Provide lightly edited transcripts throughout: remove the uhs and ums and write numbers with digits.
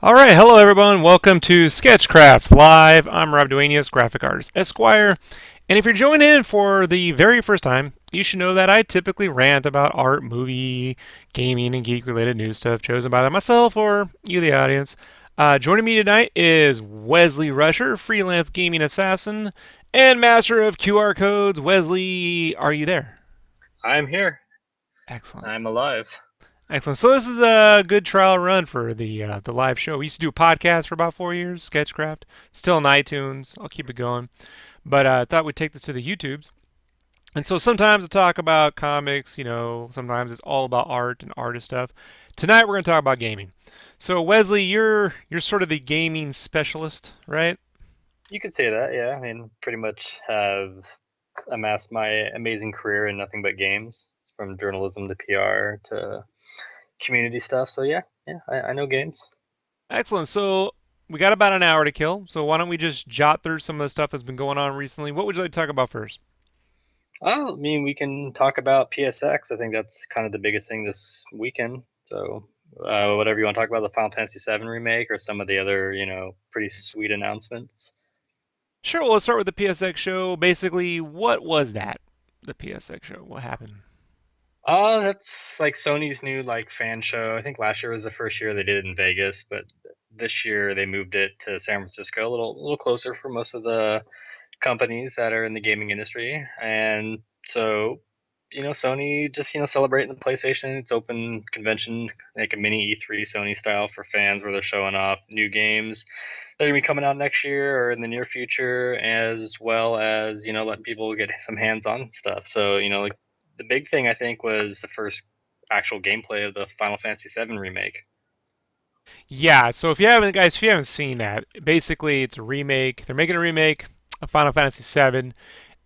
All right, hello everyone. Welcome to Sketchcraft Live. I'm Rob Duenas, graphic artist Esquire. And if you're joining in for the very first time, you should know that I typically rant about art, movie, gaming, and geek-related news stuff chosen by myself or you, the audience. Joining me tonight is Wesley Rusher, freelance gaming assassin and master of QR codes. Wesley, are you there? I'm here. Excellent. I'm alive. Excellent. So this is a good trial run for the live show. We used to do a podcast for about 4 years, Sketchcraft. Still on iTunes. I'll keep it going. But I thought we'd take this to the YouTubes. And so sometimes I talk about comics, sometimes it's all about art and artist stuff. Tonight we're going to talk about gaming. So Wesley, you're sort of the gaming specialist, right? You could say that, yeah. I mean, pretty much have amassed my amazing career in nothing but games, from journalism to PR to community stuff. So I know games. Excellent. So we got about an hour to kill. So why don't we just jot through some of the stuff that's been going on recently? What would you like to talk about first? I mean, we can talk about PSX. I think that's kind of the biggest thing this weekend. So whatever you want to talk about, the Final Fantasy 7 remake or some of the other, pretty sweet announcements. Sure, well, let's start with the PSX show. Basically, what was that? The PSX show. What happened? That's like Sony's new like fan show. I think last year was the first year they did it in Vegas, but this year they moved it to San Francisco, a little closer for most of the companies that are in the gaming industry. And so, Sony just celebrating the PlayStation. It's open convention, like a mini E3 Sony style for fans, where they're showing off new games that are gonna be coming out next year or in the near future, as well as letting people get some hands-on stuff. So like the big thing I think was the first actual gameplay of the Final Fantasy 7 remake. Yeah, so if you haven't, guys, if you haven't seen that, basically it's a remake. They're making a remake of Final Fantasy VII,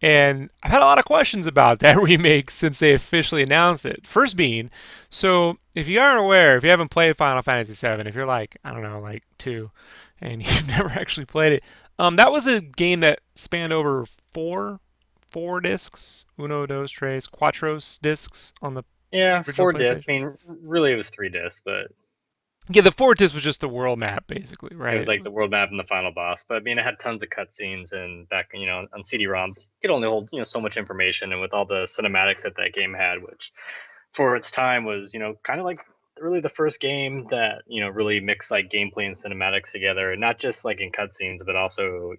and I've had a lot of questions about that remake since they officially announced it. First being, so if you aren't aware, if you haven't played Final Fantasy VII, if you're like, I don't know, like two, and you've never actually played it, that was a game that spanned over four discs, uno, dos, tres, cuatros discs on the Yeah, original 4 discs. PlayStation. I mean, really it was 3 discs, but Yeah, the four disc was just the world map, basically, it was right? like the world map and the final boss. But I mean, it had tons of cutscenes, and back on CD-ROMs, you could only hold so much information, and with all the cinematics that that game had, which for its time was kind of like really the first game that really mixed like gameplay and cinematics together, and not just like in cutscenes, but also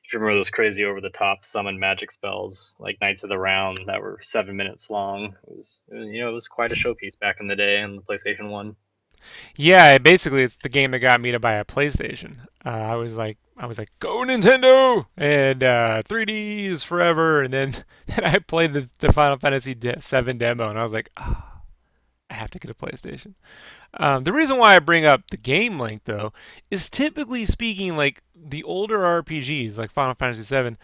if you remember those crazy over the top summon magic spells like Knights of the Round that were 7 minutes long. It was quite a showpiece back in the day on the PlayStation One. Yeah, basically it's the game that got me to buy a PlayStation. I was like, go Nintendo, and 3D is forever. And then, then I played the Final Fantasy VII demo, and I was like, ah, I have to get a PlayStation. The reason why I bring up the game link though is typically speaking, like the older RPGs, like Final Fantasy VII,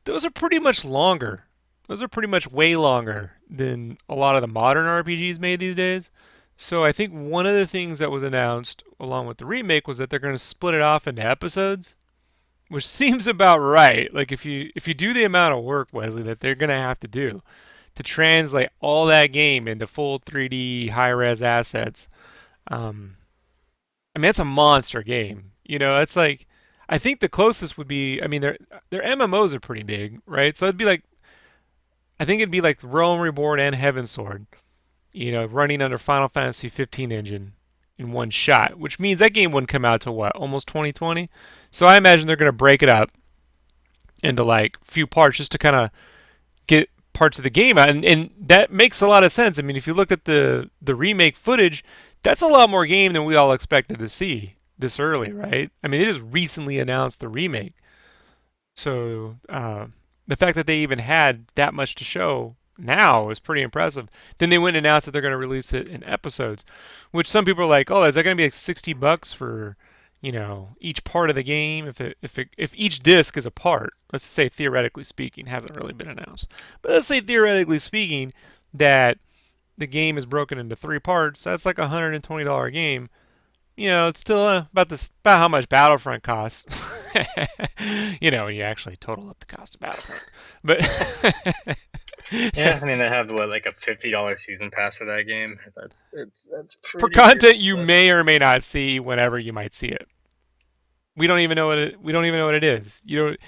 those are pretty much longer. Those are pretty much way longer than a lot of the modern RPGs made these days. So I think one of the things that was announced along with the remake was that they're going to split it off into episodes, which seems about right. Like if you do the amount of work, Wesley, that they're going to have to do to translate all that game into full 3D high-res assets, um, I mean, it's a monster game. It's like I think the closest would be, I mean, their MMOs are pretty big, right? So it'd be like I think it'd be like Realm Reborn and Heaven's Sword, running under Final Fantasy 15 engine in one shot, which means that game wouldn't come out till what, almost 2020. So I imagine they're going to break it up into like few parts just to kind of get parts of the game out, and that makes a lot of sense. I mean, if you look at the remake footage, that's a lot more game than we all expected to see this early, right? I mean, they just recently announced the remake, so the fact that they even had that much to show now is pretty impressive. Then they went and announced that they're going to release it in episodes, which some people are like, "Oh, is that going to be like $60 for, each part of the game? If each disc is a part, let's say theoretically speaking, hasn't really been announced, but let's say theoretically speaking that the game is broken into three parts, that's like $120 game. It's still about how much Battlefront costs." When you actually total up the cost of Battlefront. But Yeah, I mean they have what like a $50 season pass for that game. That's for pretty content you ridiculous. may or may not see whenever you might see it. We don't even know what it is.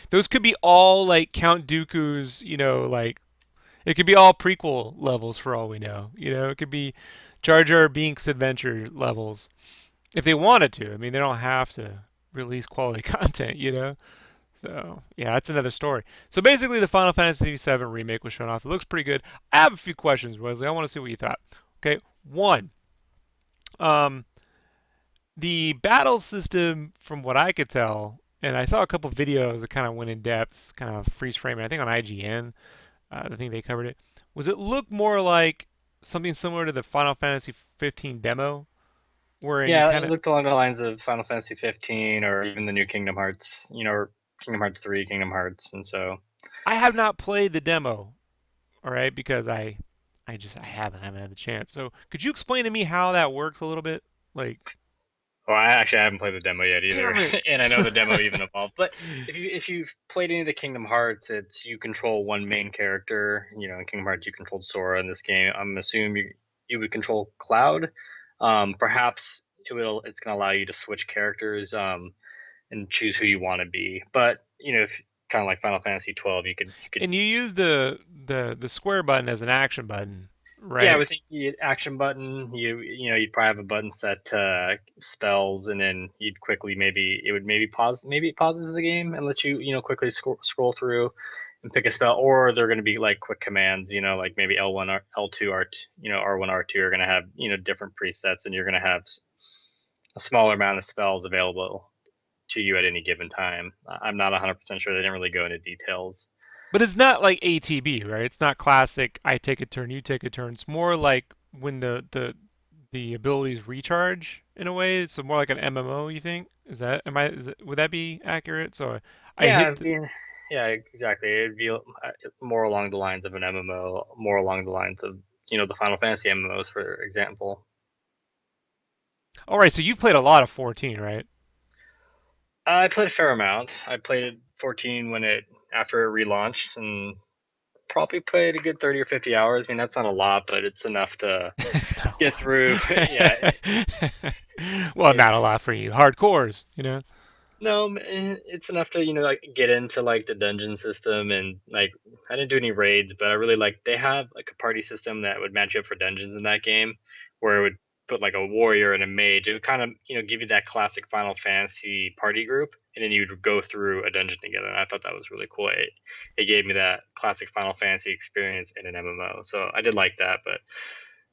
Those could be all like Count Dooku's, like it could be all prequel levels for all we know. It could be Jar Jar Binks adventure levels if they wanted to. I mean, they don't have to release quality content. So yeah, that's another story. So basically, the Final Fantasy VII remake was shown off. It looks pretty good. I have a few questions, Wesley. I want to see what you thought. Okay, one, um, the battle system, from what I could tell, and I saw a couple videos that kind of went in depth, kind of freeze framing. I think on IGN, I think they covered it. Was it look more like something similar to the Final Fantasy 15 demo, wherein you Yeah, kind it of looked along the lines of Final Fantasy 15 or even the new Kingdom Hearts, or Kingdom Hearts 3, Kingdom Hearts, and so. I have not played the demo, all right, because I haven't had the chance. So could you explain to me how that works a little bit? Like, Well, I haven't played the demo yet either, damn it. and I know the demo even evolved. But if you've played any of the Kingdom Hearts, it's you control one main character. In Kingdom Hearts, you controlled Sora. In this game, I'm assuming you would control Cloud. Perhaps it's going to allow you to switch characters and choose who you want to be. But if kind of like Final Fantasy 12, you could. And you use the square button as an action button, Yeah, right? with the action button, you'd probably have a button set to spells, and then you'd quickly maybe pause, maybe it pauses the game and lets you quickly scroll through and pick a spell, or they're going to be like quick commands, like maybe L1 or L2 R1 R2 are going to have different presets, and you're going to have a smaller amount of spells available to you at any given time. I'm not 100% sure. They didn't really go into details. But it's not like ATB, right? It's not classic. I take a turn, you take a turn. It's more like when the abilities recharge in a way. So more like an MMO. You think? Would that be accurate? So I Yeah, hit I mean, yeah, exactly. It'd be more along the lines of an MMO, more along the lines of the Final Fantasy MMOs, for example. All right, so you played a lot of 14, right? I played a fair amount. I played 14 when it after it relaunched, and probably played a good 30 or 50 hours. I mean, that's not a lot, but it's enough to It's not get through. Yeah, a lot. Well, not a it's lot for you. Hardcores. No, it's enough to like get into like the dungeon system, and like I didn't do any raids, but I really like they have like a party system that would match you up for dungeons in that game, where it would put like a warrior and a mage. It would kind of give you that classic Final Fantasy party group, and then you'd go through a dungeon together. And I thought that was really cool. It gave me that classic Final Fantasy experience in an MMO, so I did like that. But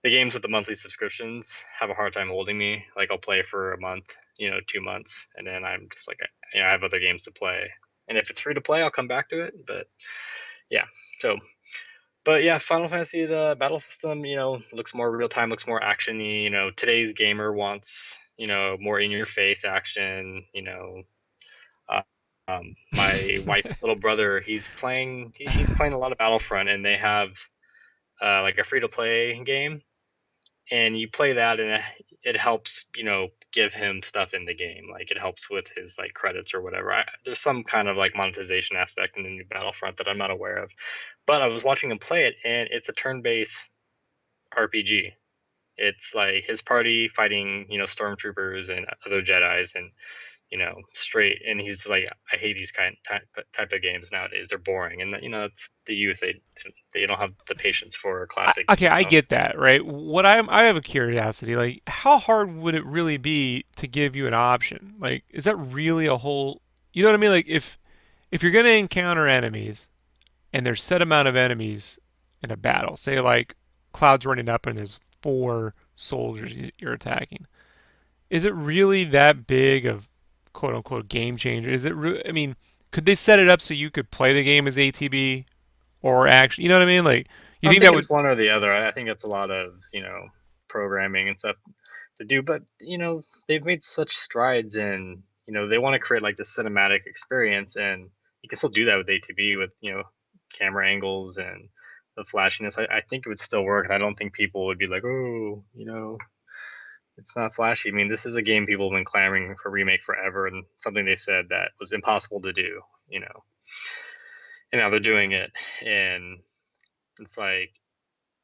the games with the monthly subscriptions have a hard time holding me. Like I'll play for a month, 2 months, and then I'm just like, I have other games to play. And if it's free to play, I'll come back to it. But yeah, so but yeah, Final Fantasy the battle system, looks more real time, looks more actiony. Today's gamer wants more in your face action. Uh, my wife's little brother, he's playing a lot of Battlefront, and they have like a free to play game, and you play that, and it helps give him stuff in the game, like it helps with his like credits or whatever. There's some kind of like monetization aspect in the new Battlefront that I'm not aware of, but I was watching him play it, and it's a turn-based RPG. It's like his party fighting stormtroopers and other jedis, and straight. And he's like, I hate these type of games nowadays. They're boring, and it's the youth. They don't have the patience for classic. Okay, I get that, right? I have a curiosity, like how hard would it really be to give you an option? Like, is that really a whole, you know what I mean? Like if you're gonna encounter enemies and there's set amount of enemies in a battle, say like Cloud's running up and there's four soldiers you're attacking, is it really that big of quote unquote game changer? Is it really? I mean, could they set it up so you could play the game as ATB or actually, you know what I mean? Like, you I don't think think that would? it's one or the other. I think it's a lot of programming and stuff to do. But they've made such strides, and they want to create like this cinematic experience, and you can still do that with ATB with camera angles and the flashiness. I think it would still work, and I don't think people would be like, oh, It's not flashy. I mean, this is a game people have been clamoring for remake forever, and something they said that was impossible to do. You know, and now they're doing it, and it's like,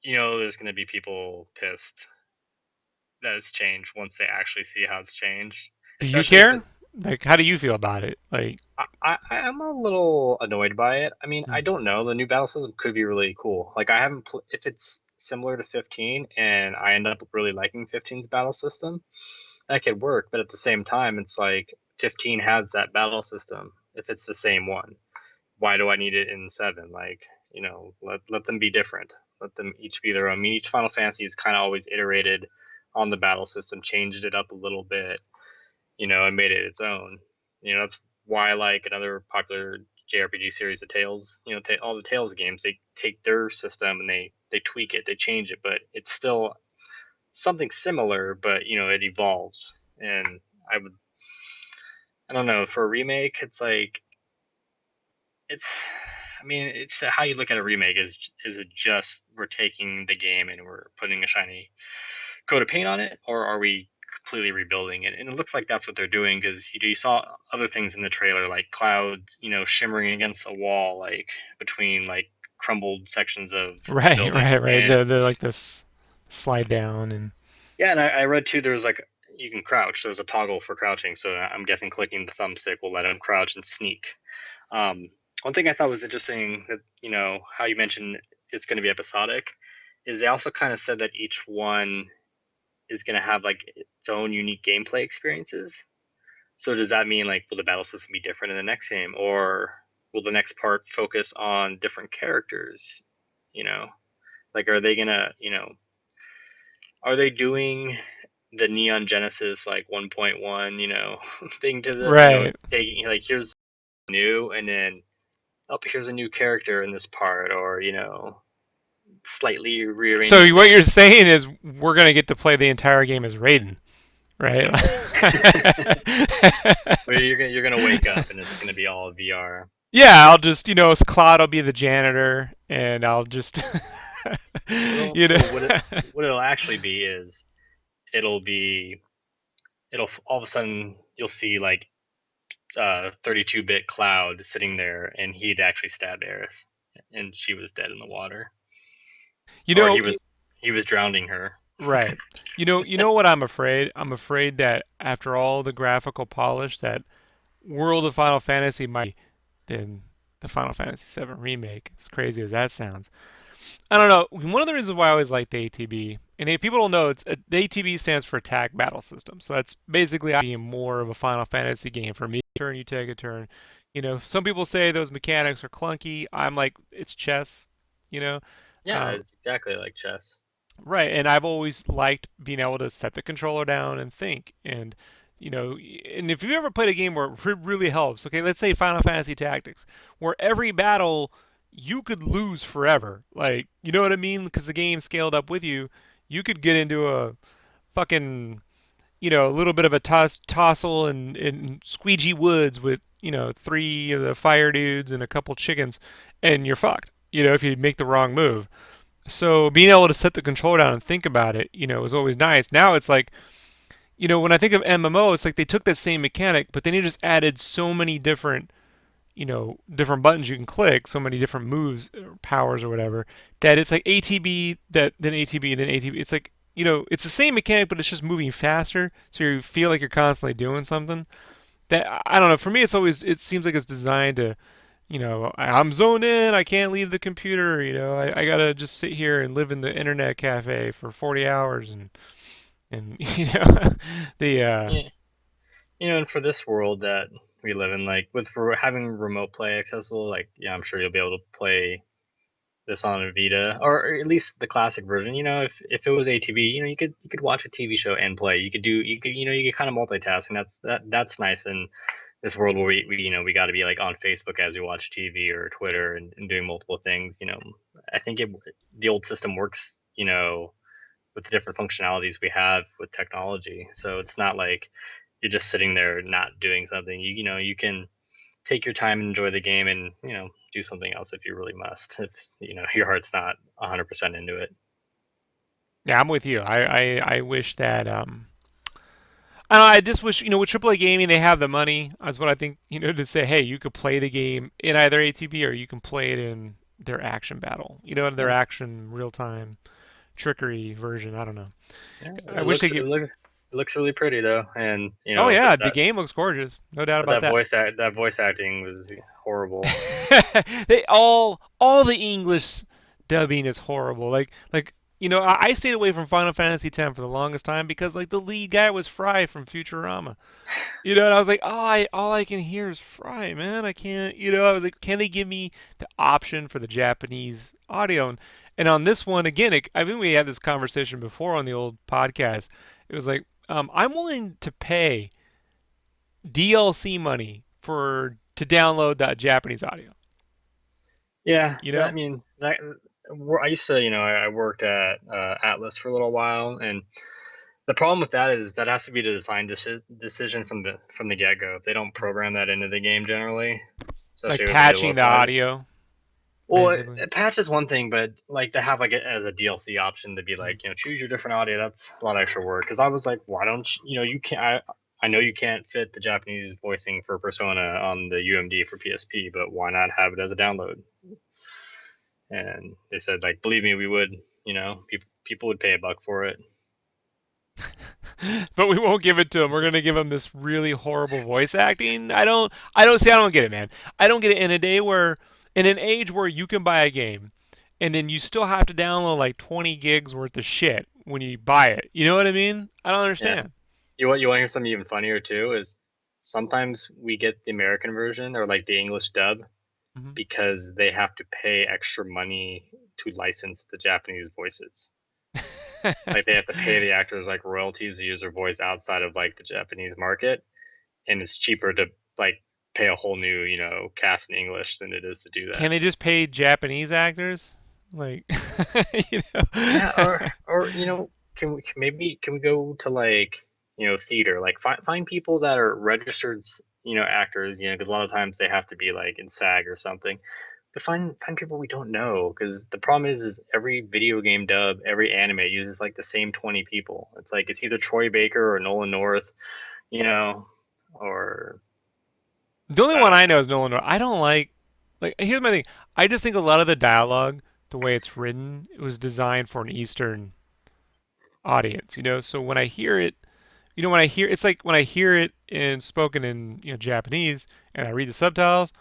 there's going to be people pissed that it's changed once they actually see how it's changed, Do you especially care? since Like, how do you feel about it? Like, I'm a little annoyed by it. I mean, hmm. I don't know. The new battle system could be really cool. Like, I haven't if it's similar to 15 and I end up really liking 15's battle system, that could work. But at the same time, it's like 15 has that battle system. If it's the same one, why do I need it in 7? Like, let them be different. Let them each be their own. I mean, each Final Fantasy is kind of always iterated on the battle system, changed it up a little bit, and made it its own. That's why I like another popular JRPG series, the Tales. All the Tales games, they take their system and they tweak it, they change it, but it's still something similar, but it evolves. And I would, I don't know, for a remake, it's like it's. I mean, it's how you look at a remake. Is it just we're taking the game and we're putting a shiny coat of paint on it, or are we completely rebuilding it? And it looks like that's what they're doing because you saw other things in the trailer, like clouds, shimmering against a wall, like between like crumbled sections of the Right, building. right, right. And The like this slide down and yeah, and I read too. There's like you can crouch. There's a toggle for crouching, so I'm guessing clicking the thumbstick will let him crouch and sneak. Um, One thing I thought was interesting that how you mentioned it's going to be episodic is they also kind of said that each one is going to have like its own unique gameplay experiences. So does that mean like will the battle system be different in the next game, or will the next part focus on different characters? You know, like are they gonna are they doing the Neon Genesis like 1.1 thing to the right. taking like here's new and then oh here's a new character in this part or slightly So rearranging what things. you're saying is we're gonna get to play the entire game as Raiden, right? Where you're gonna wake up and it's gonna be all VR. Yeah, I'll just Claude will be the janitor, and I'll just Well, you know. well, what it'll actually be is it'll be it'll all of a sudden you'll see like 32-bit Cloud sitting there, and he'd actually stabbed Eris, and she was dead in the water, you or know, he was drowning her. right. You know what I'm afraid? I'm afraid that after all the graphical polish, that World of Final Fantasy might than the Final Fantasy 7 remake. As crazy as that sounds. I don't know. One of the reasons why I always liked the ATB, and people don't know, the ATB stands for Attack Battle System. So that's basically being more of a Final Fantasy game for me. Turn, you take a turn. Some people say those mechanics are clunky. I'm like, it's chess. You know, Yeah, um, it's exactly like chess. right. And I've always liked being able to set the controller down and think. And if you've ever played a game where it really helps, okay, let's say Final Fantasy Tactics, where every battle you could lose forever. Like, you know what I mean? Because the game scaled up with you. You could get into a fucking, a little bit of a tussle in squeegee woods with, three of the fire dudes and a couple chickens, and you're fucked, if you make the wrong move. So being able to set the controller down and think about it, is always nice. Now it's like, when I think of MMO, it's like they took that same mechanic, but then you just added so many different buttons you can click, so many different moves, or powers, or whatever, that it's like ATB, then ATB, then ATB. It's like, it's the same mechanic, but it's just moving faster, so you feel like you're constantly doing something. That I don't know. For me, it seems like it's designed to, I'm zoned in. I can't leave the computer. I gotta just sit here and live in the internet cafe for 40 hours and the Yeah, and for this world that we live in, like with having remote play accessible, like yeah, I'm sure you'll be able to play this on a Vita, or at least the classic version. If it was ATV, you could watch a TV show and play. You could kind of multitask, and that's nice in this world where we got to be like on Facebook as we watch TV or Twitter and doing multiple things. I think the old system works. With the different functionalities we have with technology, so it's not like you're just sitting there not doing something. You can take your time and enjoy the game and do something else if you really must, if your heart's not 100% into it. yeah, I'm with you. I wish that I don't know, I just wish, with AAA gaming, they have the money. That's what I think, to say, hey, you could play the game in either ATB or you can play it in their action battle, their Yeah, action real time trickery version. I don't know. yeah. I wish they could. It looks really pretty though, and Oh yeah, the game looks gorgeous, no doubt but about that. that voice acting was horrible. All the English dubbing is horrible. I stayed away from Final Fantasy X for the longest time because like the lead guy was Fry from Futurama. And I was like, oh, all I can hear is Fry, man. I can't. I was like, can they give me the option for the Japanese audio? And on this one, again, I think we had this conversation before on the old podcast. It was like, I'm willing to pay DLC money to download that Japanese audio. Yeah, You that I know? mean that I used to, I worked at Atlas for a little while, and the problem with that is that has to be the design decision from the get go. They don't program that into the game generally, Like especially with really patching the localized. audio, Well, basically. patch is one thing, but like to have like it as a DLC option to be Mm. like, choose your different audio. That's a lot of extra work. Because I was like, why don't you can't. I know you can't fit the Japanese voicing for Persona on the UMD for PSP, but why not have it as a download? And they said, like, believe me, we would. People would pay a buck for it. But we won't give it to him. We're gonna give him this really horrible voice acting. I don't get it, man. I don't get it in an age where you can buy a game and then you still have to download like 20 gigs worth of shit when you buy it. You know what I mean? I don't Yeah. understand. You want to hear something even funnier too? Is sometimes we get the American version or like the English dub Hmm. because they have to pay extra money to license the Japanese voices. Like they have to pay the actors like royalties to use their voice outside of like the Japanese market, and it's cheaper to like pay a whole new cast in English than it is to do Can that. they just pay Japanese actors? Like, you Yeah, know. or can we go to like theater, like find people that are registered actors, because a lot of times they have to be like in SAG or something. But find people we don't know, because the problem is every video game dub, every anime uses like the same 20 people. It's like it's either Troy Baker or Nolan North, you know, or The only I one don't I know. know is Nolan North. I don't like. Here's my thing. I just think a lot of the dialogue, the way it's written, it was designed for an Eastern audience. So when I hear it, it's like when I hear it in spoken in Japanese and I read the subtitles,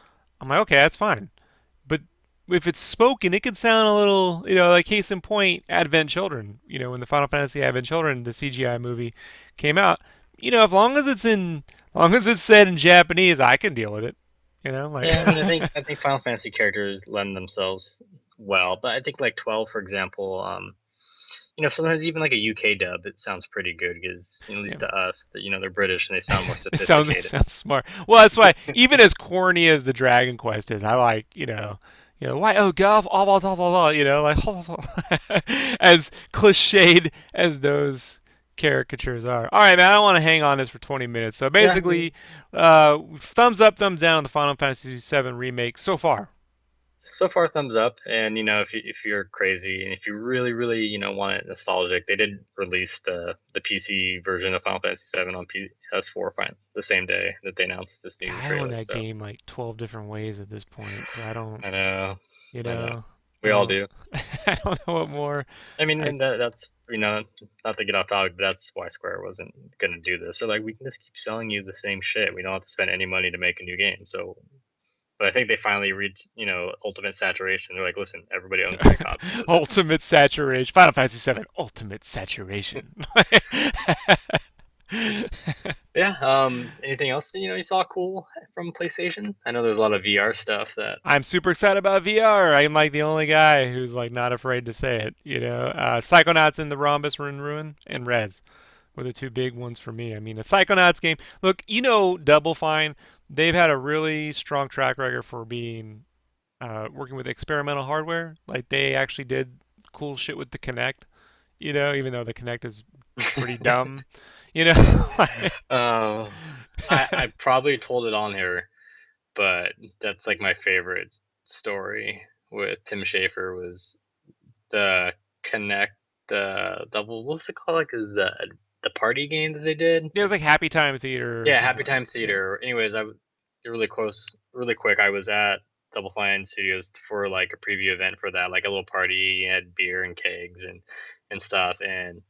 I'm like, okay, that's fine. But if it's spoken, it can sound a little, like case in point, Advent Children. When the Final Fantasy Advent Children, the CGI movie, came out, as long as it's said in Japanese, I can deal with it. Like, Yeah, I mean, I think Final Fantasy characters lend themselves well, but I think like 12, for example, sometimes even like a UK dub, it sounds pretty good because at yeah, least to us, that they're British and they sound more it sophisticated. sounds smart. Well, that's why even as corny as the Dragon Quest is, I like, why oh golf, blah, blah, blah, blah, like as cliched as those caricatures are. All right, man, I don't want to hang on this for 20 minutes. So Yeah, I mean, basically, thumbs up, thumbs down on the Final Fantasy VII remake so far. so far thumbs up. And if you're crazy and if you really really want it nostalgic, they did release the PC version of Final Fantasy 7 on PS4 the same day that they announced this God, new I own trailer. that So game like 12 different ways at this point, so I don't, I know, you I know, know, I we all don't, do. I don't know what more. I mean, I and that's not to get off topic, but that's why Square wasn't gonna do this. They're like, we can just keep selling you the same shit. We don't have to spend any money to make a new game. So, but I think they finally reached ultimate saturation. They're like, listen, everybody owns three copies of this. Ultimate saturation. Final Fantasy VII. Ultimate saturation. Yeah. Anything else you saw cool from PlayStation? I know there's a lot of VR stuff that. I'm super excited about VR. I'm like the only guy who's like not afraid to say it. Psychonauts and the Rhombus Rune Ruin and Res were the two big ones for me. I mean, a Psychonauts game. Look, Double Fine. They've had a really strong track record for being working with experimental hardware. Like they actually did cool shit with the Kinect. Even though the Kinect is pretty dumb. You know. uh, I probably told it on here, but that's like my favorite story with Tim Schafer was the connect the what's it called, like is the party game that they did. Yeah, it was like Happy Time Theater or Yeah, something Happy like Time that. Yeah. Theater. Anyways, really close, really quick. I was at Double Fine Studios for like a preview event for that, like a little party. Had beer and kegs and stuff. And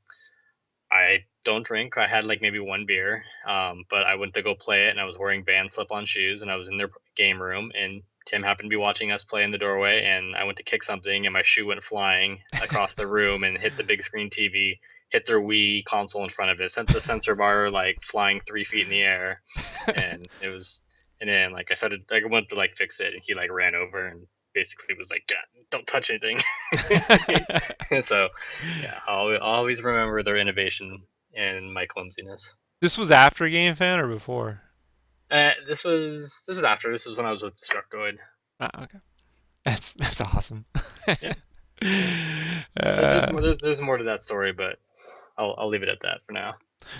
I don't drink. I had like maybe one beer, but I went to go play it, and I was wearing band slip-on shoes, and I was in their game room, and Tim happened to be watching us play in the doorway, and I went to kick something, and my shoe went flying across the room and hit the big screen TV, hit their Wii console in front of it, sent the sensor bar like flying 3 feet in the air, and it was, and then like I started, like, I went to like fix it, and he like ran over and basically was like, "Don't touch anything." So yeah, I'll always remember their innovation and my clumsiness. This was after Game Fan or before? This was after. This was when I was with Destructoid. Ah, okay. That's awesome. Yeah, yeah. There's uh, more. There's more to that story, but I'll leave it at that for now.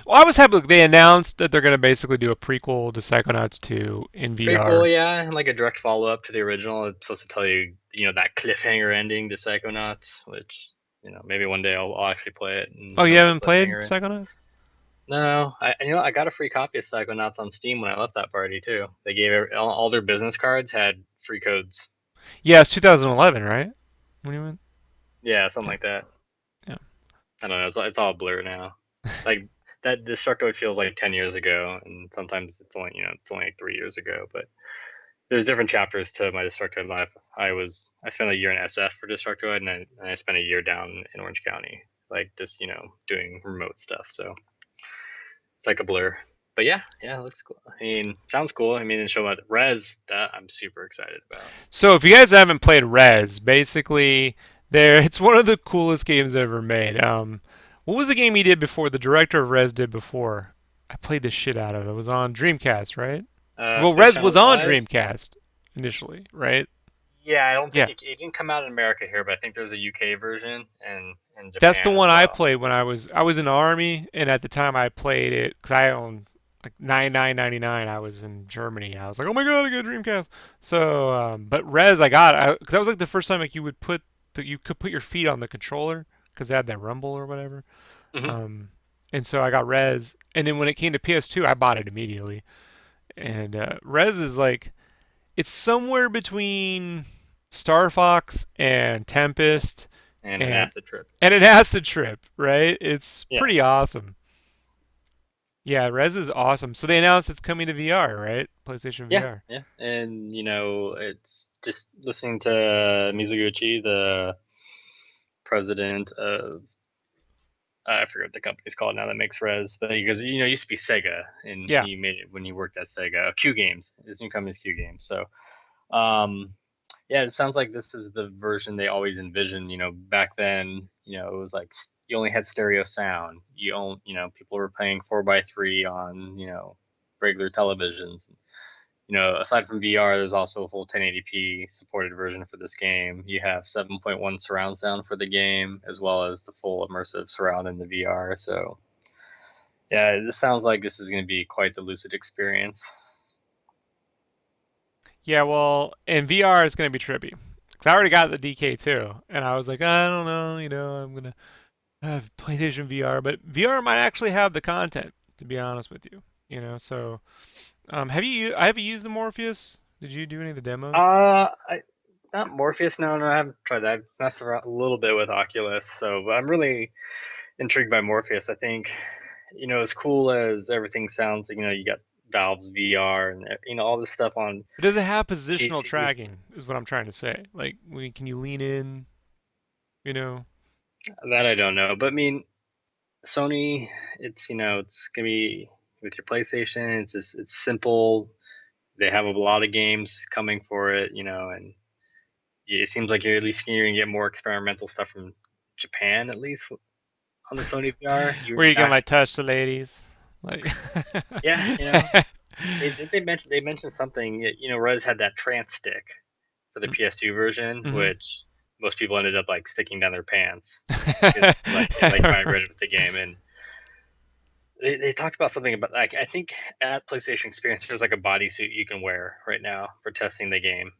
well, I was happy. Look, they announced that they're going to basically do a prequel to Psychonauts 2 in Prequel, VR. yeah, and like a direct follow up to the original. It's supposed to tell you, that cliffhanger ending to Psychonauts, which maybe one day I'll actually play it and Oh, you know what the haven't played cliffhanger is. Psychonauts? No, I got a free copy of Psychonauts on Steam when I left that party too. They gave all their business cards had free codes. Yeah, it's 2011, right? When you went? Yeah, something Yeah, like that. yeah. I don't know. It's all a blur now. Like that Destructoid feels like 10 years ago, and sometimes it's only like 3 years ago. But there's different chapters to my Destructoid life. I spent a year in SF for Destructoid, and I spent a year down in Orange County, like just doing remote stuff. So it's like a blur. But yeah, it looks cool. I mean, sounds cool. I mean, the show about Res that I'm super excited about. So if you guys haven't played Rez, basically, there it's one of the coolest games ever made. What was the game he did before? The director of Rez did before. I played the shit out of it. It was on Dreamcast, right? Well, Space Rez was Channel on 5. Dreamcast initially, right? Yeah, I don't think Yeah. it didn't come out in America here, but I think there's a UK version and in That's the Japan as one I well. played when I was in the army, and at the time I played it because I owned like 99.99. I was in Germany. I was like, oh my god, I got a Dreamcast. So, but Res I got because that was like the first time like you could put your feet on the controller because it had that rumble or whatever. Hmm. Um, and so I got Res, and then when it came to PS2, I bought it immediately. And Res is like it's somewhere between Star Fox and Tempest And an and acid trip. an acid trip, right? It's Yeah, pretty awesome. Yeah, Res is awesome. So they announced it's coming to VR, right? PlayStation yeah, VR. yeah. And it's just listening to Mizuguchi, the president of, I forget what the company's called now that makes Res, but because it used to be Sega, and Yeah. he made it when he worked at Sega. Q Games, his new company's Q Games. So, um, yeah, it sounds like this is the version they always envisioned. Back then, it was like you only had stereo sound. People were playing 4:3 on regular televisions. Aside from VR, there's also a full 1080p supported version for this game. You have 7.1 surround sound for the game, as well as the full immersive surround in the VR. So yeah, this sounds like this is going to be quite the lucid experience. Yeah, well, in VR it's going to be trippy. Cuz I already got the DK2 and I was like, I don't know, I'm going to have PlayStation VR, but VR might actually have the content to be honest with you. So have you used the Morpheus? Did you do any of the demos? I Not Morpheus. No, I haven't tried that. I've messed around a little bit with Oculus, but I'm really intrigued by Morpheus. I think, as cool as everything sounds, you got Valve's VR and all this stuff on But does it have positional PC. tracking? Is what I'm trying to say. Like, can you lean in? You know? That I don't know, but I mean, Sony, it's gonna be with your PlayStation. It's simple. They have a lot of games coming for it, and it seems like you're at least gonna get more experimental stuff from Japan, at least on the Sony VR. Where You you can like actually, touch the ladies? Like. yeah, they mentioned something. Res had that trance stick for the PS2 version, Hmm. which most people ended up like sticking down their pants because like it like vibrated with the game. And they talked about something about, like, I think at PlayStation Experience there's like a bodysuit you can wear right now for testing the game,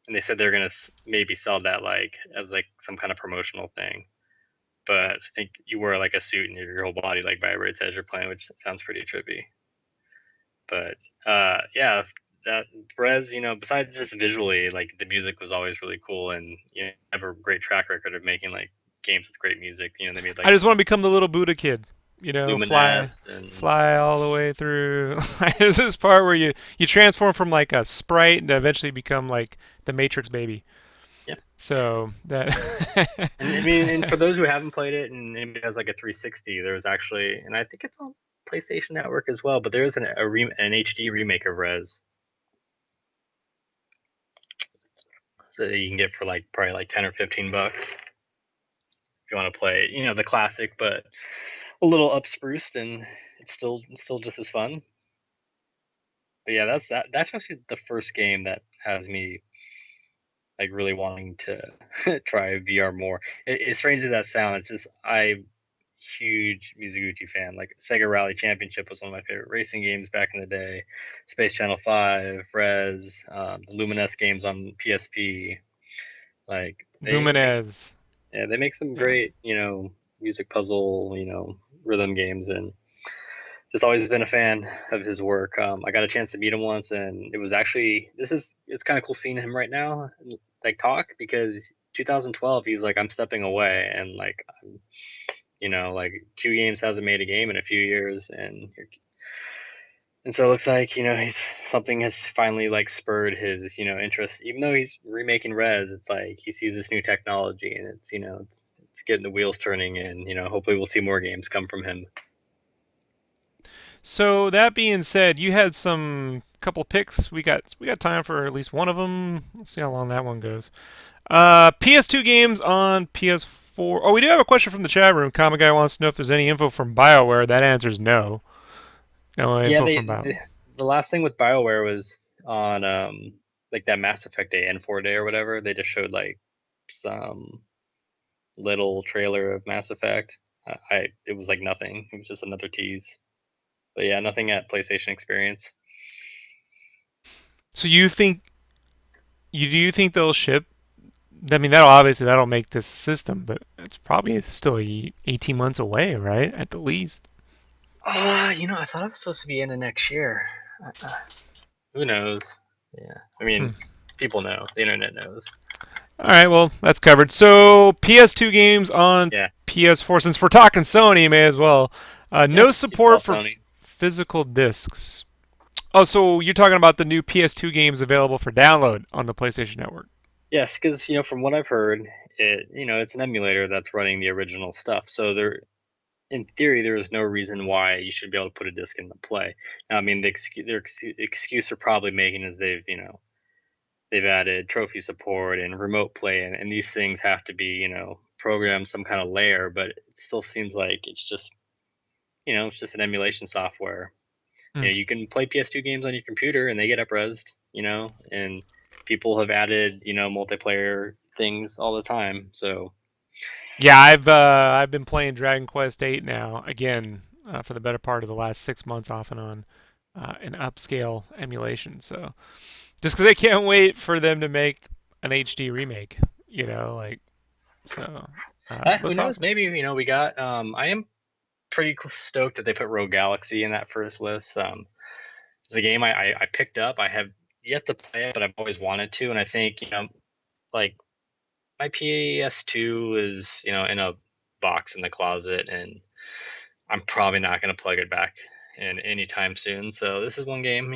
and they said they're gonna maybe sell that like as like some kind of promotional thing but I think you wear like a suit and your whole body like vibrates as you're playing, which sounds pretty trippy. But yeah, that Rez, besides just visually, like the music was always really cool, and have a great track record of making like games with great music. They made I like just want to become the little Buddha kid. Fly, Luminous and fly all the way through. There's this part where you transform from like a sprite and eventually become like the Matrix baby. yeah. So that. And I mean, and for those who haven't played it, and anybody has like a 360, there's actually, and I think it's on PlayStation Network as well. But there is an HD remake of Rez, so that you can get for like probably like 10 or 15 bucks if you want to play, the classic, but a little upspruced, and it's still just as fun. But yeah, that's actually the first game that has me like really wanting to try VR more. As strange as that sounds, it's just I'm huge Mizuguchi fan. Like Sega Rally Championship was one of my favorite racing games back in the day. Space Channel 5, Rez, the Luminous games on PSP. Like Luminez. they make some Yeah. great music puzzle rhythm games, and just always been a fan of his work. I got a chance to meet him once, and it was actually it's kind of cool seeing him right now, like talk, because 2012 he's like, I'm stepping away, and like like Q Games hasn't made a game in a few years, and so it looks like he's something has finally like spurred his interest. Even though he's remaking Res, it's like he sees this new technology, and it's it's getting the wheels turning, and hopefully we'll see more games come from him. So that being said, you had some couple picks. We got time for at least one of them. Let's see how long that one goes. PS2 games on PS4. Oh, we do have a question from the chat room. Comic Guy wants to know if there's any info from BioWare. That answer is no. No Yeah, info they from BioWare. the last thing with BioWare was on like that Mass Effect Day N4 day or whatever. They just showed like some little trailer of Mass Effect. I it was like nothing. It was just another tease. But yeah, nothing at PlayStation Experience. So do you think they'll ship? I mean, that'll make this system, but it's probably still 18 months away, right? At the least. I thought it was supposed to be in the next year. Who knows? Yeah, I Hmm. mean, people know. The internet knows. All right, well, that's covered. So PS2 games on Yeah, PS4. Since we're talking Sony, may as well. yeah. No Keep it all support for Sony. physical discs. Oh, so you're talking about the new PS2 games available for download on the PlayStation Network? Yes, because from what I've heard, it's an emulator that's running the original stuff. So in theory, there is no reason why you should be able to put a disc into play. Now, I mean, excuse they're probably making is they've added trophy support and remote play, and these things have to be programmed some kind of layer, but it still seems like it's just an emulation software. Hmm. You can play PS2 games on your computer and they get up-resed, and people have added multiplayer things all the time. So Yeah, I've been playing Dragon Quest VIII now again for the better part of the last 6 months off and on an upscale emulation. So just because I can't wait for them to make an HD remake, like so. who Looks knows? awesome. Maybe we got. I am pretty stoked that they put Rogue Galaxy in that first list. It's a game I picked up. I have yet to play it, but I've always wanted to, and I think like my PS2 is in a box in the closet, and I'm probably not going to plug it back in anytime soon. So this is one game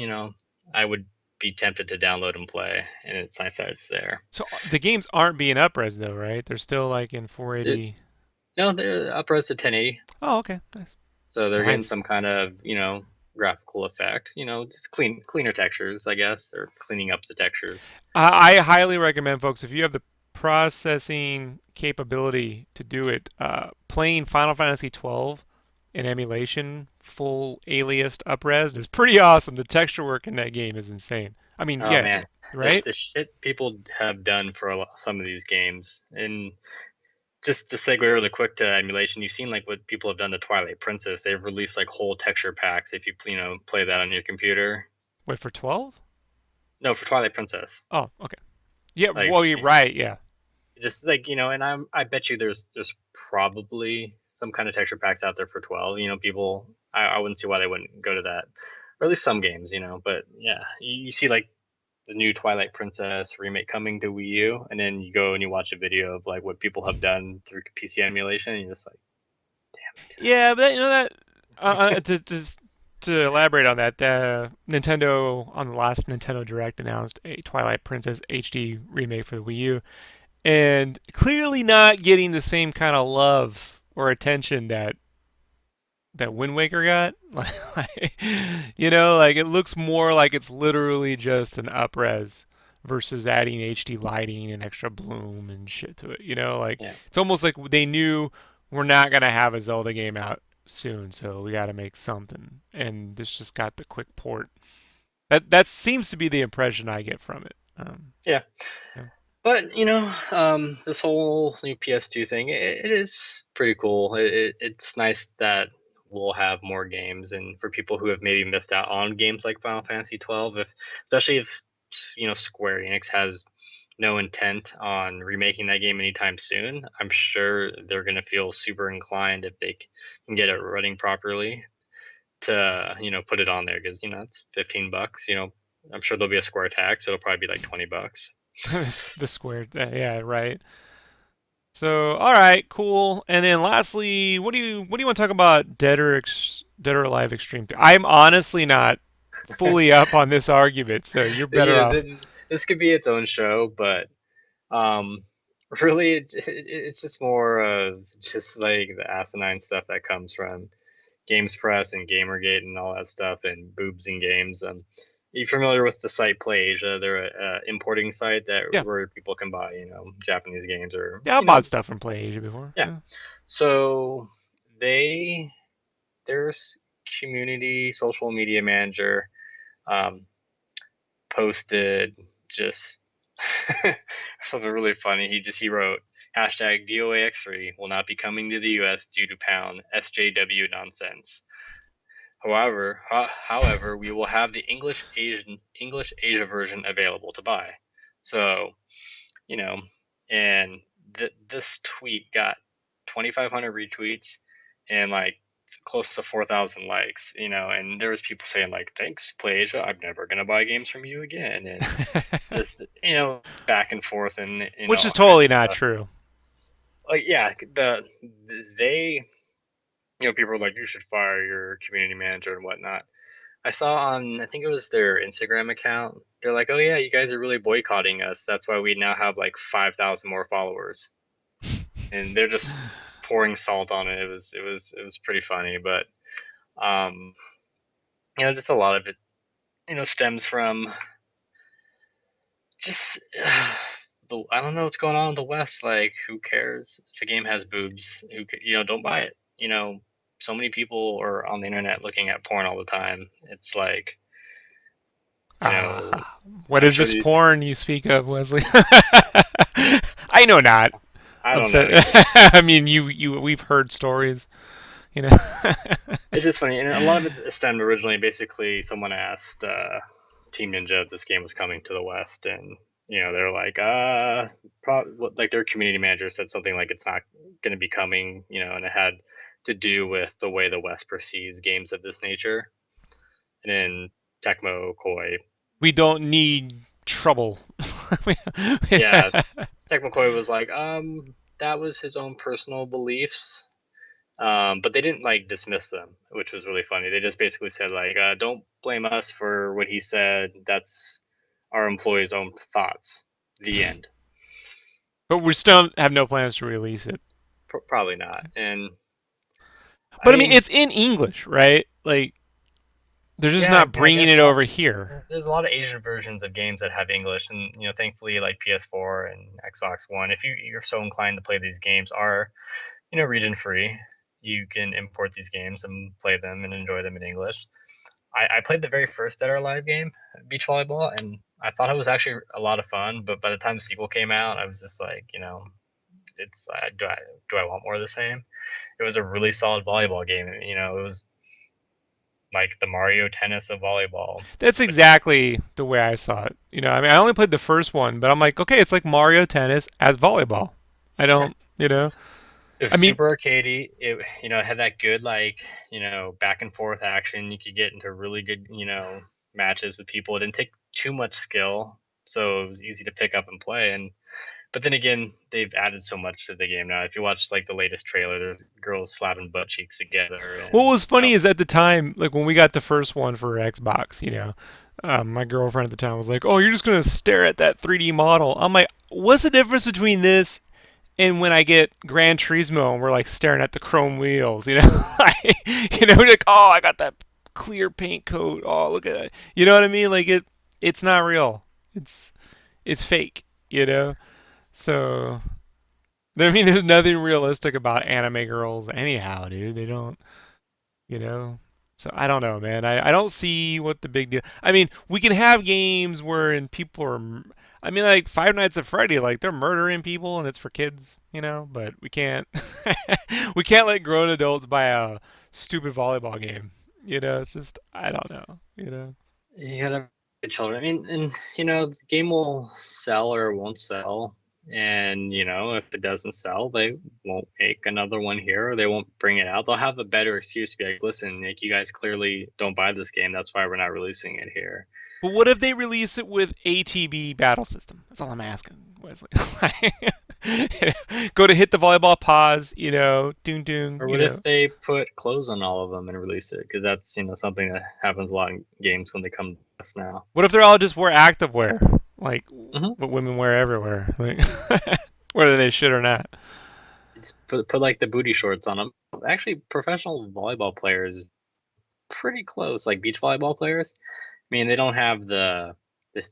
I would be tempted to download and play, and it's nice that it's there. So the games aren't being upres though, right? They're still like in It, 480. no, they're upres to 1080, Oh, okay, nice, so they're getting nice. some kind of graphical effect. Just cleaner textures, I guess, or cleaning up the textures. I highly recommend folks if you have the processing capability to do it, playing Final Fantasy 12 in emulation, full aliased upres is pretty awesome. The texture work in that game is insane. I mean, Oh yeah, man, right? the shit people have done for some of these games, and just to segue really quick to emulation, you've seen like what people have done to Twilight Princess. They've released like whole texture packs if you play that on your computer. Wait for 12? No, for Twilight Princess. Oh, okay. Yeah, Like well, you're right. Yeah, just like and I bet you there's probably some kind of texture packs out there for 12. People I wouldn't see why they wouldn't go to that, or at least some games. But yeah, you see like the new Twilight Princess remake coming to Wii U, and then you go and you watch a video of like what people have done through PC emulation, and you're just like, Yeah, but that to elaborate on that, Nintendo on the last Nintendo Direct announced a Twilight Princess HD remake for the Wii U, and clearly not getting the same kind of love or attention that Wind Waker got. Like it looks more like it's literally just an upres versus adding HD lighting and extra bloom and shit to it. Like yeah, it's almost like they knew we're not gonna have a Zelda game out soon, so we got to make something. And this just got the quick port. That seems to be the impression I get from it. yeah. Yeah. But this whole new PS2 thing, it is pretty cool. It's nice that we'll have more games, and for people who have maybe missed out on games like Final Fantasy 12, especially if Square Enix has no intent on remaking that game anytime soon, I'm sure they're gonna feel super inclined if they can get it running properly to put it on there because it's $15. I'm sure there'll be a Square tax, so it'll probably be like $20. The square, yeah, right. So, all right, cool. And then lastly, what do you want to talk about Dead or Alive Extreme? I'm honestly not fully up on this argument, so you're better off. This could be its own show, but um, really, it's just more of just like the asinine stuff that comes from Games Press and Gamergate and all that stuff, and boobs in games. You familiar with the site PlayAsia? They're a importing site that Yeah, where people can buy, Japanese games or yeah, I bought stuff from PlayAsia before. yeah. Yeah. So they their community social media manager um, posted just something really funny. He wrote hashtag DOAX3 will not be coming to the U.S. due to pound SJW nonsense. However, we will have the English Asia version available to buy. So you know, and this tweet got 2,500 retweets and like close to 4,000 likes. And there was people saying like, "Thanks, PlayAsia. I'm never gonna buy games from you again," and this, back and forth and Which is all kinds totally of not stuff. true. Like, yeah, they, people were like, "You should fire your community manager and whatnot." I saw on, I think it was their Instagram account. They're like, "Oh yeah, you guys are really boycotting us. That's why we now have like 5,000 more followers." And they're just pouring salt on it. It was pretty funny, but um, just a lot of it, stems from just I don't know what's going on in the West. Like, who cares if a game has boobs? Don't buy it. So many people are on the internet looking at porn all the time. It's like, you know, What I'm is sure this these. porn you speak of, Wesley? I know not. I don't Upset. know either. I mean, we've heard stories, you know. It's just funny, and a lot of it stemmed originally. Basically, someone asked Team Ninja if this game was coming to the West, and they're like, like their community manager said something like it's not going to be coming, and it had to do with the way the West perceives games of this nature. And then Tecmo Koei, We don't need trouble. yeah, Tecmo Koei was like, that was his own personal beliefs. But they didn't like dismiss them, which was really funny. They just basically said like, "Don't blame us for what he said. That's our employees' own thoughts." The end. But we still have no plans to release it. Probably not. And I But I mean, mean, it's in English, right? Like they're just yeah, not I bringing guess it over here. there's a lot of Asian versions of games that have English, and thankfully, like PS4 and Xbox One, if you're so inclined to play these games, are region free. You can import these games and play them and enjoy them in English. I played the very first Dead or Alive game, beach volleyball, and I thought it was actually a lot of fun. But by the time the sequel came out, I was just like, it's do I want more of the same? It was a really solid volleyball game. It was like the Mario Tennis of volleyball. That's But exactly the way I saw it. I mean, I only played the first one, but I'm like, okay, it's like Mario Tennis as volleyball. I yeah, don't, it was I mean, super arcadey. It it had that good like back and forth action. You could get into really good matches with people. It didn't take too much skill, so it was easy to pick up and play. And but then again, they've added so much to the game now. If you watch like the latest trailer, there's girls slapping butt cheeks together, what and was funny is at the time, like when we got the first one for Xbox, my girlfriend at the time was like, "Oh, you're just gonna stare at that 3D model." I'm like, "What's the difference between this and when I get Gran Turismo and we're like staring at the chrome wheels, like, oh, I got that clear paint coat. Oh, look at it. You know what I mean? Like it's not real. It's it's fake. You know. So I mean, there's nothing realistic about anime girls anyhow, dude. They don't. You know. So I don't know, man. I don't see what the big deal. I mean, we can have games wherein people are. I mean, like Five Nights at Freddy, like they're murdering people and it's for kids, But we can't. We can't let grown adults buy a stupid volleyball game. It's just I don't know. you gotta the children. I mean, and the game will sell or won't sell. And if it doesn't sell, they won't make another one here, or they won't bring it out. They'll have a better excuse to be like, "Listen, like you guys clearly don't buy this game. That's why we're not releasing it here." But what if they release it with ATB battle system? That's all I'm asking, Wesley. Go to hit the volleyball pause, doon doon, Or what if they put clothes on all of them and release it? Because that's something that happens a lot in games when they come to us now. What if they're all just wear active wear, like Hmm. what women wear everywhere, like whether they should or not? Just put like the booty shorts on them. Actually, professional volleyball players pretty close, like beach volleyball players. I mean, they don't have this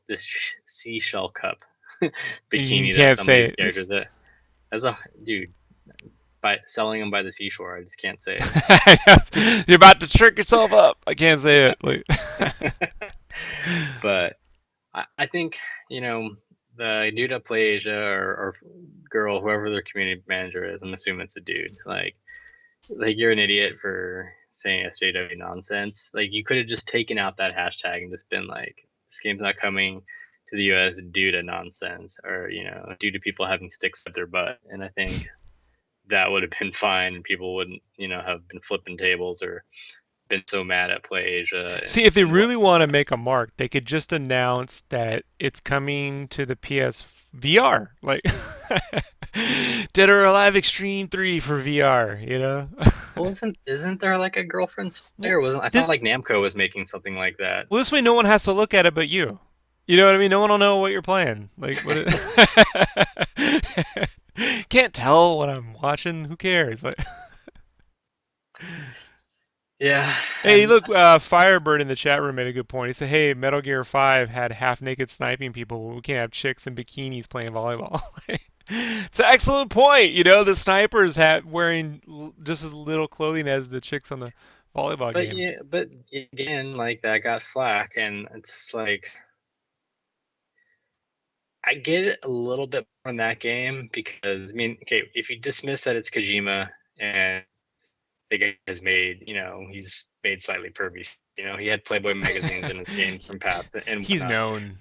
seashell cup You bikini that can't some of say these it. characters that as a dude by selling them by the seashore. I just can't say You're about to trick yourself up. I can't say it. Like, it. But I think the dude at PlayAsia or girl, whoever their community manager is. I'm assuming it's a dude. Like you're an idiot for saying SJW nonsense. Like you could have just taken out that hashtag and just been like, this game's not coming to the US due to nonsense, or due to people having sticks up their butt. And I think that would have been fine, and people wouldn't have been flipping tables or been so mad at PlayAsia see, if they and what. really want to make a mark, they could just announce that it's coming to the PS VR, like Dead or Alive Extreme 3 for VR. Well, isn't there like a girlfriend Well, there? Wasn't I this, thought like Namco was making something like that? well, this way no one has to look at it but you. You know what I mean? No one will know what you're playing. Like, what? Can't tell what I'm watching. Who cares? Like, Yeah, hey, and look, Firebird in the chat room made a good point. He said, "Hey, Metal Gear 5 had half-naked sniping people, but we can't have chicks in bikinis playing volleyball." It's an excellent point. The snipers had wearing just as little clothing as the chicks on the volleyball but game. yeah, but again, like that got flack, and it's just like I get it a little bit more in that game because I mean, okay, if you dismiss that it's Kojima and the guy has made, he's made slightly pervy. He had Playboy magazines in his games from past and He's whatnot. known.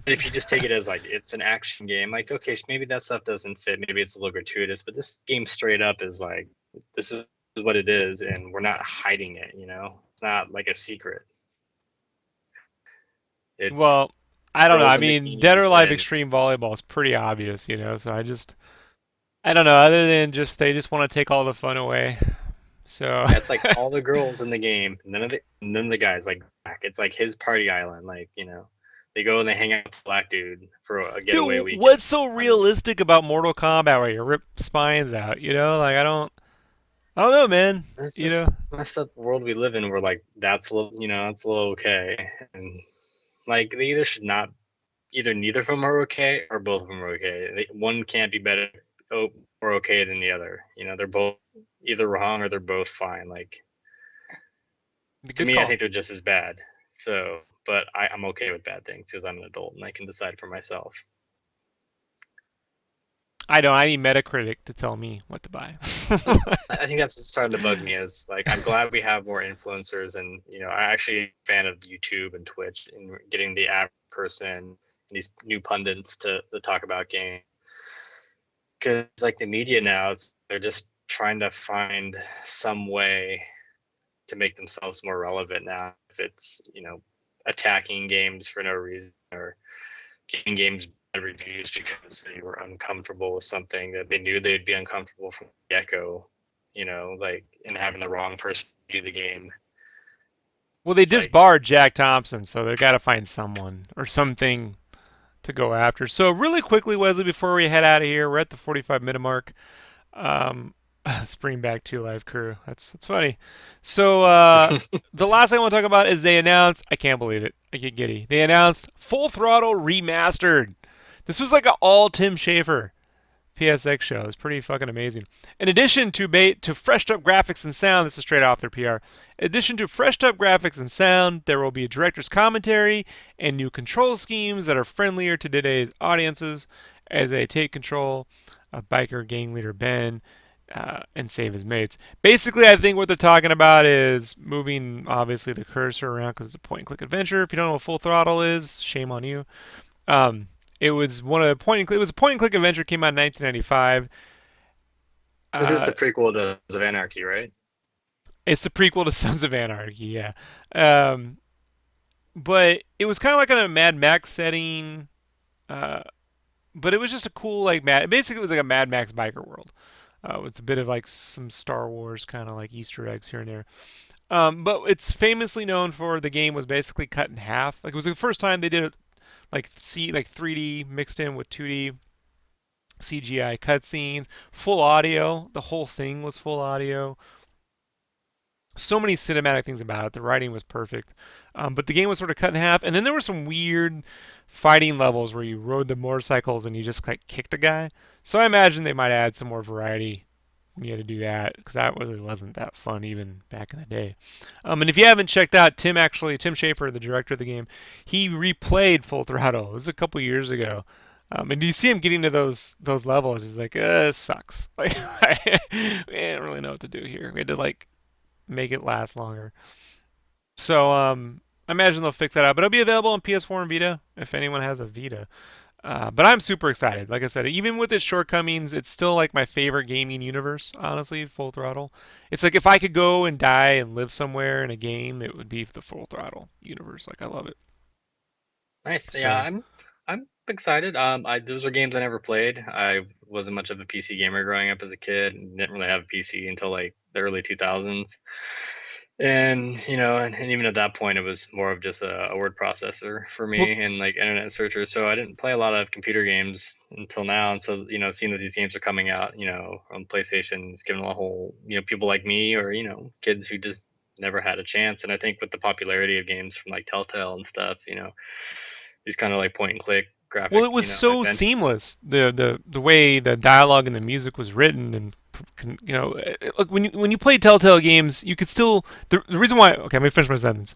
But if you just take it as like it's an action game, like okay, so maybe that stuff doesn't fit. Maybe it's a little gratuitous, but this game straight up is like this is what it is, and we're not hiding it. It's not like a secret. It's Well, I don't know. I girls in mean, Dead or bikinis Alive and Extreme Volleyball is pretty obvious. So I don't know. Other than just they just want to take all the fun away. So yeah, it's like all the girls in the game, none of the guys like Black. It's like his party island. Like they go and they hang out with Black dude for a getaway dude, weekend. what's so On realistic about Mortal Kombat where you rip spines out? Like I don't know, man. It's You just know, messed up world we live in. Where like that's a little, that's a little okay, and like they either should not, either neither of them are okay or both of them are okay. One can't be better or okay than the other. They're both either wrong or they're both fine. Like to good me, I call. think they're just as bad. So, but I'm okay with bad things because I'm an adult and I can decide for myself. I don't. I need Metacritic to tell me what to buy. I think that's starting to bug me. Is like I'm glad we have more influencers, and I actually am a fan of YouTube and Twitch and getting the average person, these new pundits to talk about games. Because like the media now, they're just trying to find some way to make themselves more relevant now. If it's attacking games for no reason or giving games bad reviews because they were uncomfortable with something that they knew they'd be uncomfortable from the get-go, like and having the wrong person do the game. Well, they It's like disbarred Jack Thompson, so they've got to find someone or something to go after. So really quickly, Wesley, before we head out of here, we're at the 45-minute mark. Um, let's bring back Two Live Crew. That's funny. So the last thing I want to talk about is they announced. I can't believe it. I get giddy. They announced Full Throttle Remastered. This was like an all Tim Schafer PSX Show. It's pretty fucking amazing. In addition to freshed up graphics and sound, this is straight off their PR. In addition to freshed up graphics and sound, there will be a director's commentary and new control schemes that are friendlier to today's audiences as they take control of biker gang leader Ben and save his mates. Basically, I think what they're talking about is moving, obviously, the cursor around because it's a point-and-click adventure. If you don't know what Full Throttle is, shame on you. Um, it was it was a point-and-click adventure. Came out in 1995. this is Uh, the prequel to Sons of Anarchy, right? it's the prequel to Sons of Anarchy, yeah. Um, but it was kind of like in a Mad Max setting. Uh, but it was just a cool like Mad. Basically, it was like a Mad Max biker world. With a bit of like some Star Wars kind of like Easter eggs here and there. But it's famously known for the game was basically cut in half. Like it was the first time they did it like 3D mixed in with 2D CGI cutscenes, full audio. The whole thing was full audio. So many cinematic things about it. The writing was perfect, but the game was sort of cut in half. And then there were some weird fighting levels where you rode the motorcycles and you just like kicked a guy. So I imagine they might add some more variety when you had to do that because that really wasn't that fun even back in the day. And if you haven't checked out Tim Schafer, the director of the game, he replayed Full Throttle. It was a couple years ago. And you see him getting to those levels. He's like, it sucks. Like, we didn't really know what to do here. We had to like make it last longer. So I imagine they'll fix that out. But it'll be available on PS4 and Vita if anyone has a Vita. But I'm super excited. Like I said, even with its shortcomings, it's still like my favorite gaming universe. Honestly, Full Throttle. It's like if I could go and die and live somewhere in a game, it would be the Full Throttle universe. Like I love it. Nice. Yeah, So I'm excited. I those are games I never played. I wasn't much of a PC gamer growing up as a kid. Didn't really have a PC until like the early 2000s. And and even at that point, it was more of just a word processor for well, me and like internet searcher. So I didn't play a lot of computer games until now. And so seeing that these games are coming out, on PlayStation, it's given a whole people like me or kids who just never had a chance. And I think with the popularity of games from like Telltale and stuff, these kind of like point and click Well, graphic, it was so adventure. seamless. The way the dialogue and the music was written, and look when you play Telltale games, you could still the reason why. Okay, let me finish my sentence.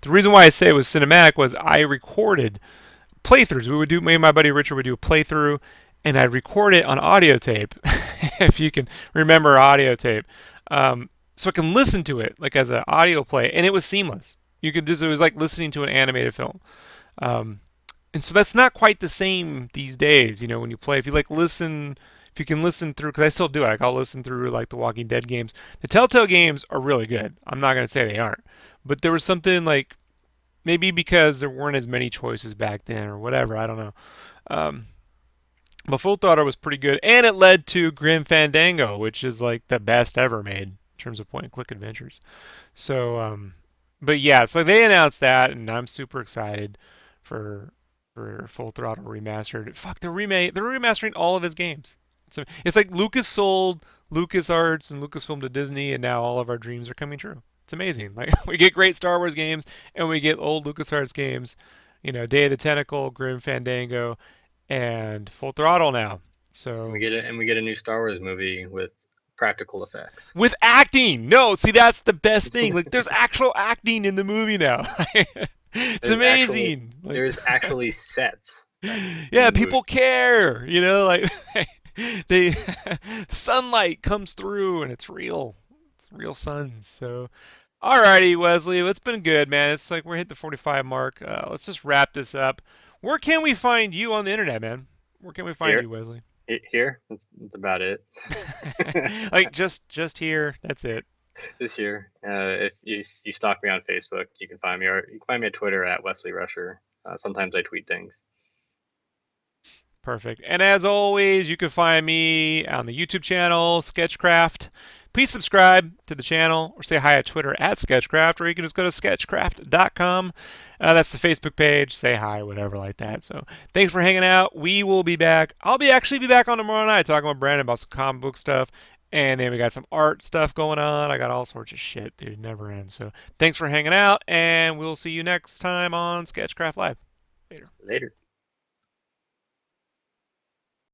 The reason why I say it was cinematic was I recorded playthroughs. We would do me and my buddy Richard would do a playthrough, and I'd record it on audio tape, if you can remember audio tape, so I can listen to it like as an audio play, and it was seamless. You could just it was like listening to an animated film. Um, and so that's not quite the same these days. When you play, if you like listen, if you can listen through, because I still do it. Like I'll listen through like the Walking Dead games. The Telltale games are really good. I'm not gonna say they aren't, but there was something like maybe because there weren't as many choices back then or whatever. I don't know. Um, but Full Throttle was pretty good, and it led to Grim Fandango, which is like the best ever made in terms of point-and-click adventures. So, but yeah, so they announced that, and I'm super excited for Full Throttle Remastered. Fuck, they're remastering all of his games. It's like Lucas sold LucasArts and Lucasfilm to Disney, and now all of our dreams are coming true. It's amazing. Like we get great Star Wars games, and we get old LucasArts games. Day of the Tentacle, Grim Fandango, and Full Throttle now. And So we get a new Star Wars movie with practical effects. with acting. No, see that's the best thing. Like there's actual acting in the movie now. It's There's actually amazing. Like there's actually sets like in yeah, the movie. people care, like they sunlight comes through and it's real. It's real suns. So, alrighty, Wesley, it's been good, man. It's like we're hitting the 45 mark. Let's just wrap this up. Where can we find you on the internet, man? Where can we find Here, you, Wesley? here. That's about it. Like just here. That's it. This year, if you stalk me on Facebook, you can find me, or you can find me on Twitter at Wesley Rusher. Sometimes I tweet things. Perfect. And as always, you can find me on the YouTube channel, Sketchcraft. Please subscribe to the channel or say hi at Twitter at Sketchcraft, or you can just go to sketchcraft.com. That's the Facebook page. Say hi, whatever like that. So thanks for hanging out. We will be back. I'll be actually be back on tomorrow night talking with Brandon about some comic book stuff. And then we got some art stuff going on. I got all sorts of shit, dude. Never ends. So thanks for hanging out, and we'll see you next time on Sketchcraft Live. Later. Later.